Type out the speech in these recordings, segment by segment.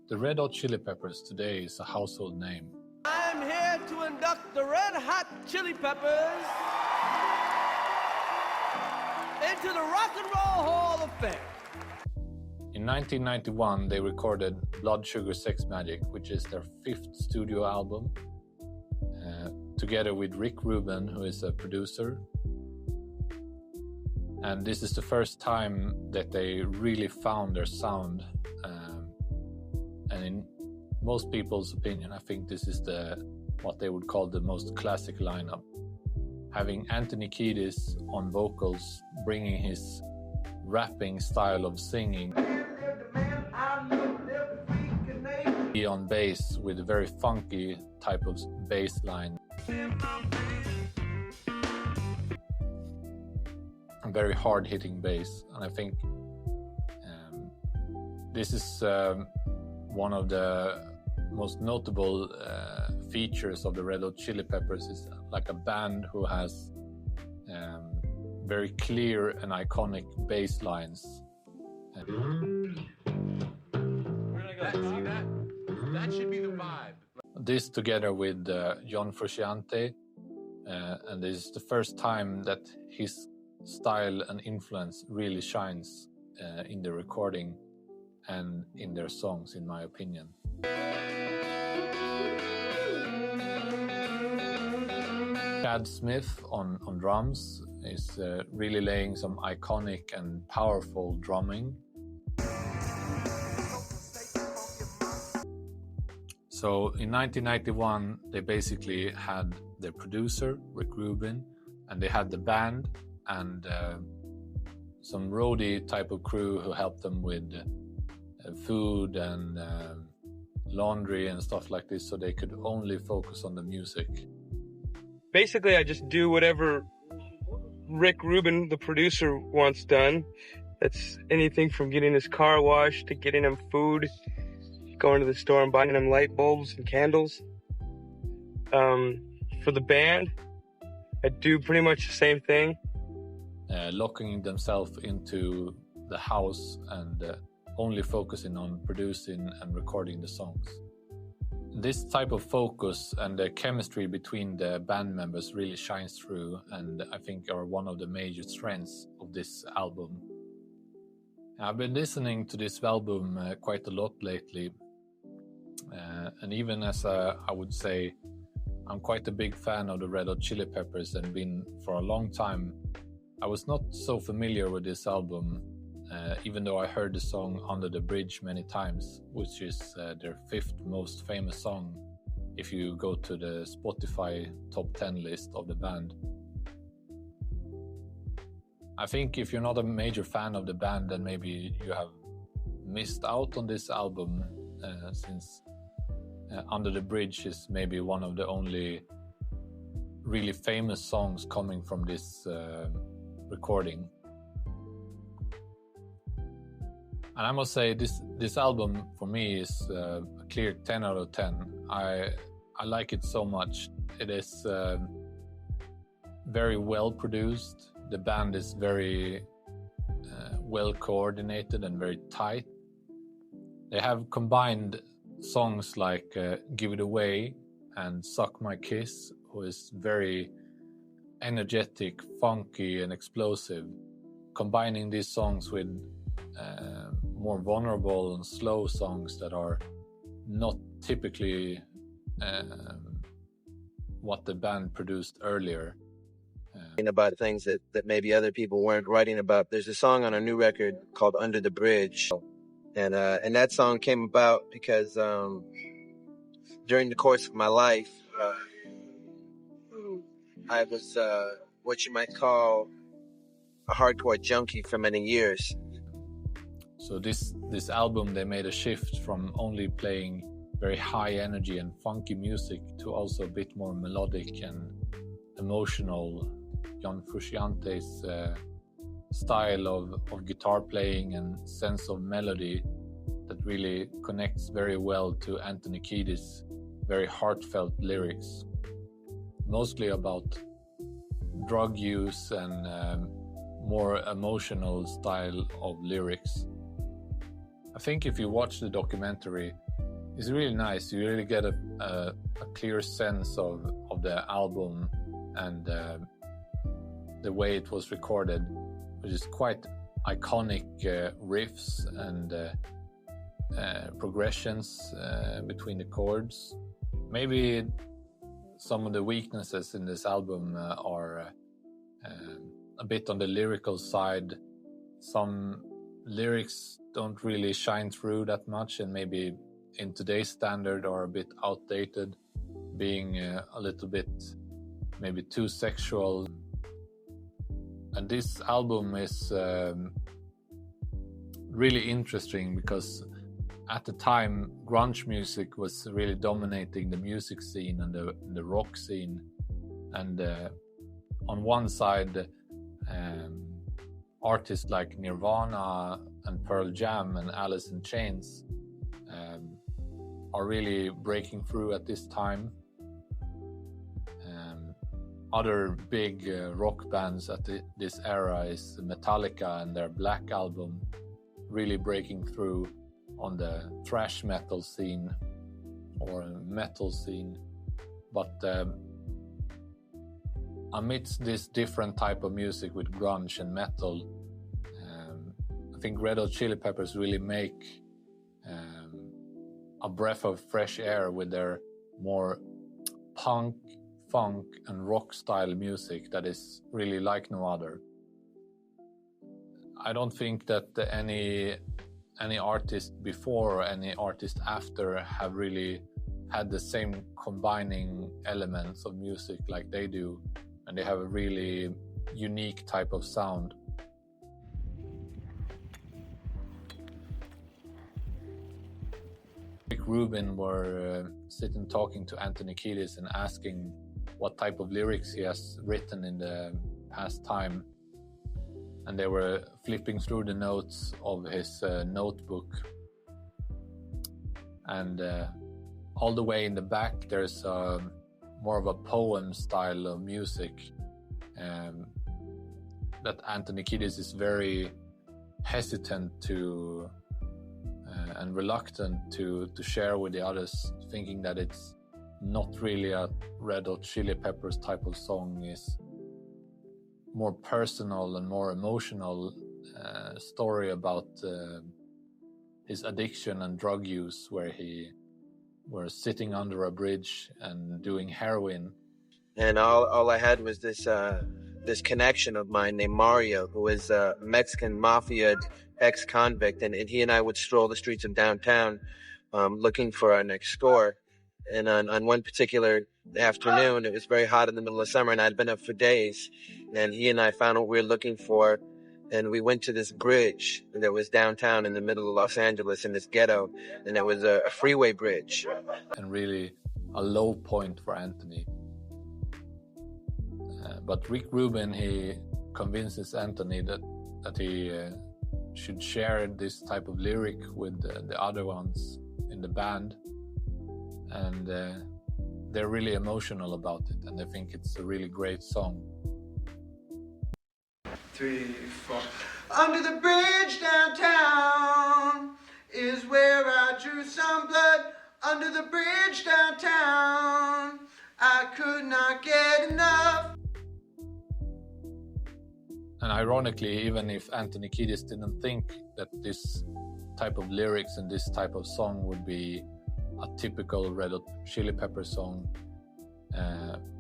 The Red Hot Chili Peppers today is a household name. I'm here to induct the Red Hot Chili Peppers into the Rock and Roll Hall of Fame. In 1991, they recorded Blood Sugar Sex Magik, which is their 5th studio album, together with Rick Rubin, who is a producer. And this is the first time that they really found their sound. And in most people's opinion, I think this is what they would call the most classic lineup. Having Anthony Kiedis on vocals, bringing his rapping style of singing, on bass with a very funky type of bass line, a very hard-hitting bass. And I think this is one of the most notable features of the Red Hot Chili Peppers. Is like a band who has very clear and iconic bass lines. That should be the vibe. This together with John Frusciante, and this is the first time that his style and influence really shines in the recording and in their songs, in my opinion. Chad Smith on drums is really laying some iconic and powerful drumming. So in 1991, they basically had their producer, Rick Rubin, and they had the band and some roadie type of crew who helped them with food and laundry and stuff like this, so they could only focus on the music. Basically, I just do whatever Rick Rubin, the producer, wants done. That's anything from getting his car washed to getting him food, going to the store and buying him light bulbs and candles. For the band, I do pretty much the same thing. Locking themselves into the house and only focusing on producing and recording the songs. This type of focus and the chemistry between the band members really shines through, and I think are one of the major strengths of this album. I've been listening to this album quite a lot lately, and even as I would say, I'm quite a big fan of the Red Hot Chili Peppers and been for a long time. I was not so familiar with this album, even though I heard the song Under the Bridge many times, which is their 5th most famous song if you go to the Spotify top 10 list of the band. I think if you're not a major fan of the band, then maybe you have missed out on this album, since Under the Bridge is maybe one of the only really famous songs coming from this recording. And I must say, this album for me is a clear 10 out of 10. I like it so much. It is very well produced. The band is very well coordinated and very tight. They have combined songs like Give It Away and Suck My Kiss, who is very energetic, funky and explosive, combining these songs with more vulnerable and slow songs that are not typically what the band produced earlier. About things that maybe other people weren't writing about. There's a song on our new record called Under the Bridge, and that song came about because during the course of my life, I was what you might call a hardcore junkie for many years. So this album, they made a shift from only playing very high energy and funky music to also a bit more melodic and emotional. John Frusciante's style of guitar playing and sense of melody that really connects very well to Anthony Kiedis' very heartfelt lyrics, mostly about drug use and more emotional style of lyrics. I think if you watch the documentary, is really nice. You really get a clear sense of the album and the way it was recorded, which is quite iconic riffs and progressions between the chords. Maybe some of the weaknesses in this album are a bit on the lyrical side. Some lyrics don't really shine through that much, and maybe in today's standard are a bit outdated, being a little bit maybe too sexual. And this album is really interesting because at the time grunge music was really dominating the music scene and the rock scene, and on one side artists like Nirvana and Pearl Jam and Alice in Chains are really breaking through at this time. Other big rock bands at this era is Metallica and their Black album, really breaking through on the thrash metal scene or metal scene. But amidst this different type of music with grunge and metal, I think Red Hot Chili Peppers really make a breath of fresh air with their more punk, funk and rock style music that is really like no other. I don't think that any artist before or any artist after have really had the same combining elements of music like they do, and they have a really unique type of sound. Rick Rubin were sitting talking to Anthony Kiedis and asking what type of lyrics he has written in the past time, and they were flipping through the notes of his notebook, and all the way in the back there's more of a poem style of music that Anthony Kiedis is very hesitant to and reluctant to share with the others, thinking that it's not really a Red Hot Chili Peppers type of song, is more personal and more emotional story about his addiction and drug use, where he were sitting under a bridge and doing heroin. And all I had was this connection of mine named Mario, who is a Mexican mafia ex-convict, and he and I would stroll the streets of downtown looking for our next score. And on one particular afternoon, it was very hot in the middle of summer, and I'd been up for days, and he and I found what we were looking for, and we went to this bridge that was downtown in the middle of Los Angeles in this ghetto, and it was a freeway bridge. And really a low point for Anthony. But Rick Rubin, he convinces Anthony that he should share this type of lyric with the other ones in the band. And they're really emotional about it, and they think it's a really great song. 3, 4. Under the bridge downtown is where I drew some blood. Under the bridge downtown, I could not get enough. And ironically, even if Anthony Kiedis didn't think that this type of lyrics and this type of song would be a typical Red Hot Chili Peppers song,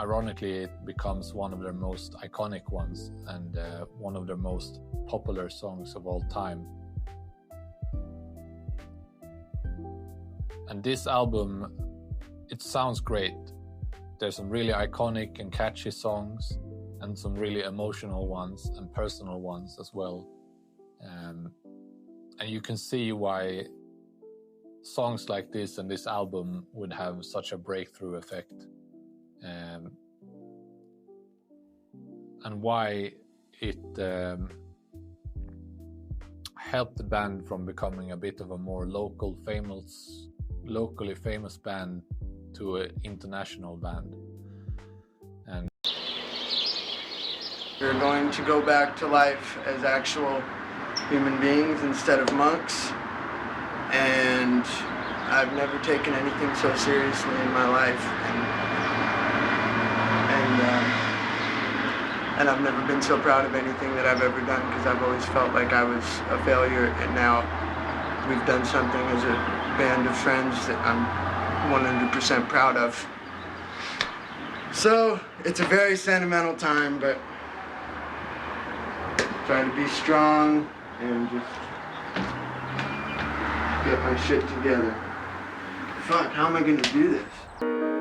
ironically it becomes one of their most iconic ones and one of their most popular songs of all time. And this album, it sounds great. There's some really iconic and catchy songs, and some really emotional ones and personal ones as well. And you can see why songs like this and this album would have such a breakthrough effect, and why it helped the band from becoming a bit of a more locally famous band to an international band. And We're going to go back to life as actual human beings instead of monks, and I've never taken anything so seriously in my life, and I've never been so proud of anything that I've ever done, because I've always felt like I was a failure, and now we've done something as a band of friends that I'm 100% proud of. So it's a very sentimental time, but try to be strong and just get my shit together. Fuck, how am I gonna do this?